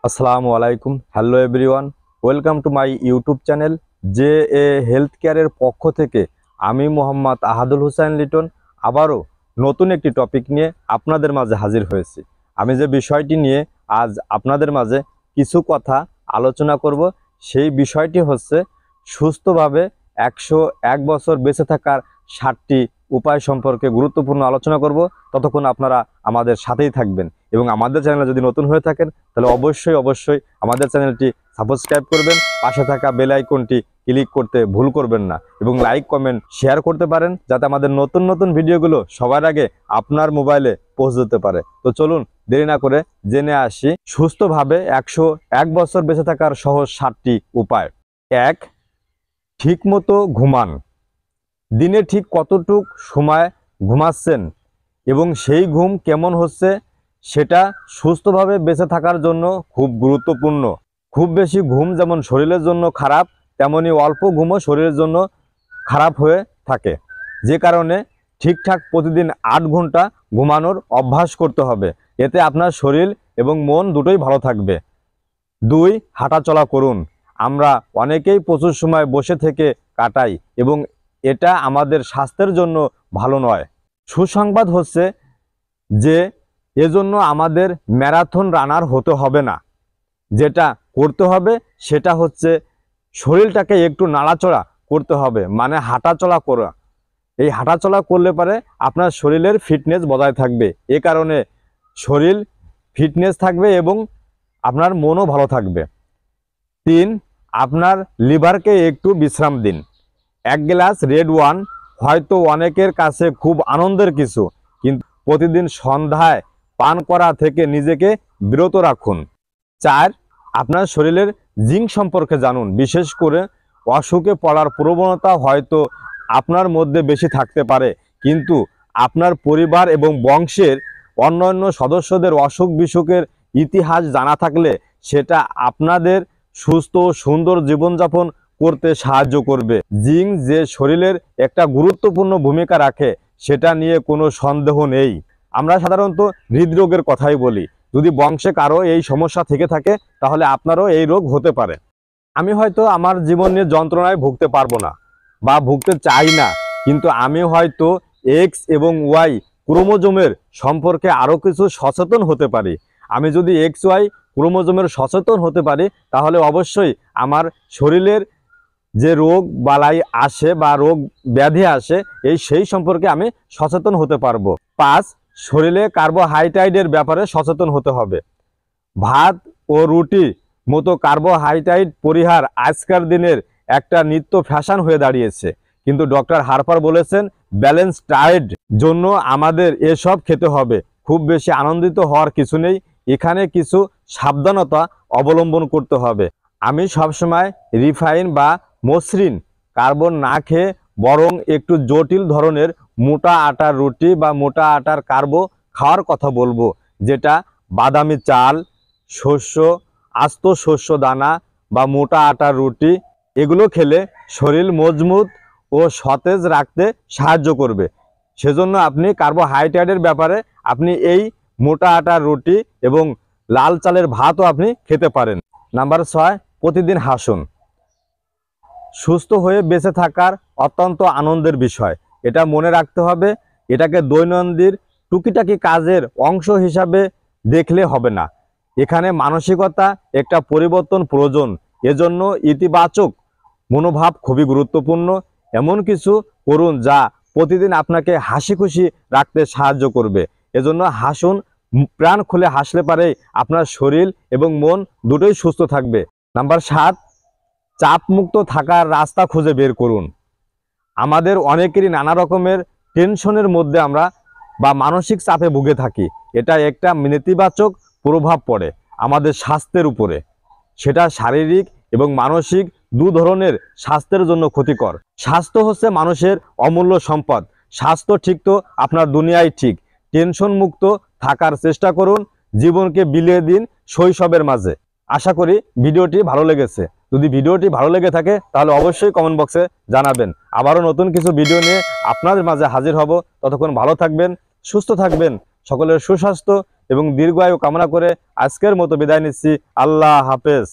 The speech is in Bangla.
আসসালামু আলাইকুম। Hello everyone, welcome to my YouTube channel J A health কেয়ারের পক্ষ থেকে আমি মোহাম্মদ আহাদুল হুসাইন লিটন আবারও নতুন একটি টপিক নিয়ে আপনাদের মাঝে হাজির হয়েছি। আমি যে বিষয়টি নিয়ে আজ আপনাদের মাঝে কিছু কথা আলোচনা করব, সেই বিষয়টি হচ্ছে সুস্থভাবে 101 বছর বেঁচে থাকার 7টি উপায় সম্পর্কে গুরুত্বপূর্ণ আলোচনা করব। ততক্ষণ আপনারা আমাদের সাথেই থাকবেন এবং আমাদের চ্যানেলে যদি নতুন হয়ে থাকেন তাহলে অবশ্যই আমাদের চ্যানেলটি সাবস্ক্রাইব করবেন, পাশে থাকা বেল আইকনটি ক্লিক করতে ভুল করবেন না এবং লাইক কমেন্ট শেয়ার করতে পারেন, যাতে আমাদের নতুন নতুন ভিডিওগুলো সবার আগে আপনার মোবাইলে পৌঁছে যেতে পারে। তো চলুন দেরি না করে জেনে আসি সুস্থভাবে 101 বছর বেঁচে থাকার সহজ 7টি উপায়। 1. ঠিকমতো ঘুমান। দিনে ঠিক কতটুক সময় ঘুমাচ্ছেন এবং সেই ঘুম কেমন হচ্ছে সেটা সুস্থভাবে বেঁচে থাকার জন্য খুব গুরুত্বপূর্ণ। খুব বেশি ঘুম যেমন শরীরের জন্য খারাপ, তেমনি অল্প ঘুমও শরীরের জন্য খারাপ হয়ে থাকে। যে কারণে ঠিকঠাক প্রতিদিন 8 ঘন্টা ঘুমানোর অভ্যাস করতে হবে। এতে আপনার শরীর এবং মন দুটোই ভালো থাকবে। 2. হাঁটাচলা করুন। আমরা অনেকেই প্রচুর সময় বসে থেকে কাটাই এবং এটা আমাদের স্বাস্থ্যের জন্য ভালো নয়। সুসংবাদ হচ্ছে যে এজন্য আমাদের ম্যারাথন রানার হতে হবে না। যেটা করতে হবে সেটা হচ্ছে শরীরটাকে একটু নাড়াচড়া করতে হবে, মানে হাঁটাচলা করা। এই হাঁটাচলা করলে পরে আপনার শরীরের ফিটনেস বজায় থাকবে। এ কারণে শরীর ফিটনেস থাকবে এবং আপনার মনও ভালো থাকবে। 3. আপনার লিভারকে একটু বিশ্রাম দিন। 1 গ্লাস রেড ওয়াইন হয়তো অনেকের কাছে খুব আনন্দের কিছু, কিন্তু প্রতিদিন সন্ধ্যায় পান করা থেকে নিজেকে বিরত রাখুন। 4. আপনার শরীরের জিঙ্ক সম্পর্কে জানুন। বিশেষ করে অসুখে পড়ার প্রবণতা হয়তো আপনার মধ্যে বেশি থাকতে পারে, কিন্তু আপনার পরিবার এবং বংশের অন্যান্য সদস্যদের অসুখ বিসুখের ইতিহাস জানা থাকলে সেটা আপনাদের সুস্থ ও সুন্দর জীবনযাপন করতে সাহায্য করবে। জিঙ্ক যে শরীরের একটা গুরুত্বপূর্ণ ভূমিকা রাখে সেটা নিয়ে কোনো সন্দেহ নেই। আমরা সাধারণত হৃদরোগের কথাই বলি। যদি বংশে কারো এই সমস্যা থেকে থাকে তাহলে আপনারও এই রোগ হতে পারে। আমি হয়তো আমার জীবন নিয়ে যন্ত্রণায় ভুগতে পারবো না বা ভুগতে চাই না, কিন্তু আমি হয়তো এক্স এবং ওয়াই ক্রোমোজোমের সম্পর্কে আরও কিছু সচেতন হতে পারি। আমি যদি এক্স ওয়াই ক্রোমোজোমের সচেতন হতে পারি তাহলে অবশ্যই আমার শরীরের যে রোগ বালাই আসে বা রোগ ব্যাধি আসে সেই সম্পর্কে আমি সচেতন হতে পারবো। 5. শরীরে কার্বোহাইড্রেটের ব্যাপারে সচেতন হতে হবে। ভাত ও রুটি মতো কার্বোহাইড্রেট পরিহার আজকের দিনের একটা নিত্য ফ্যাশন হয়ে দাঁড়িয়েছে, কিন্তু ডক্টর হার্পার বলেছেন ব্যালেন্স ডায়েট জন্য আমাদের এসব খেতে হবে। খুব বেশি আনন্দিত হওয়ার কিছু নেই, এখানে কিছু সাবধানতা অবলম্বন করতে হবে। আমি সবসময় রিফাইন বা মসৃণ কার্বন না খেয়ে বরং একটু জটিল ধরনের মোটা আটার রুটি বা মোটা আটার কার্বো খাওয়ার কথা বলবো, যেটা বাদামি চাল, শস্য, আস্ত শস্য দানা বা মোটা আটার রুটি। এগুলো খেলে শরীর মজবুত ও সতেজ রাখতে সাহায্য করবে। সেজন্য আপনি কার্বোহাইড্রেটের ব্যাপারে আপনি এই মোটা আটার রুটি এবং লাল চালের ভাতও আপনি খেতে পারেন। নাম্বার 6. প্রতিদিন হাসুন। সুস্থ হয়ে বেঁচে থাকার অত্যন্ত আনন্দের বিষয়, এটা মনে রাখতে হবে। এটাকে দৈনন্দিন টুকিটাকি কাজের অংশ হিসাবে দেখলে হবে না। এখানে মানসিকতা একটা পরিবর্তন প্রয়োজন। এজন্য ইতিবাচক মনোভাব খুবই গুরুত্বপূর্ণ। এমন কিছু করুন যা প্রতিদিন আপনাকে হাসি খুশি রাখতে সাহায্য করবে। এজন্য হাসুন। প্রাণ খুলে হাসলে পারে আপনার শরীর এবং মন দুটোই সুস্থ থাকবে। নাম্বার 7. চাপমুক্ত থাকার রাস্তা খুঁজে বের করুন। আমাদের অনেকেরই নানা রকমের টেনশনের মধ্যে আমরা বা মানসিক চাপে ভুগে থাকি। এটা একটা নেতিবাচক প্রভাব পড়ে আমাদের স্বাস্থ্যের উপরে। সেটা শারীরিক এবং মানসিক দু ধরনের স্বাস্থ্যের জন্য ক্ষতিকর। স্বাস্থ্য হচ্ছে মানুষের অমূল্য সম্পদ। স্বাস্থ্য ঠিক তো আপনার দুনিয়ায় ঠিক। টেনশন মুক্ত থাকার চেষ্টা করুন, জীবনকে বিলিয়ে দিন শৈশবের মাঝে। আশা করি ভিডিওটি ভালো লেগেছে। যদি ভিডিওটি ভালো লেগে থাকে তাহলে অবশ্যই কমেন্ট বক্সে জানাবেন। আবারও নতুন কিছু ভিডিও নিয়ে আপনাদের মাঝে হাজির হব। ততক্ষণ ভালো থাকবেন, সুস্থ থাকবেন। সকলের সুস্বাস্থ্য এবং দীর্ঘায়ু কামনা করে আজকের মতো বিদায় নিচ্ছি। আল্লাহ হাফেজ।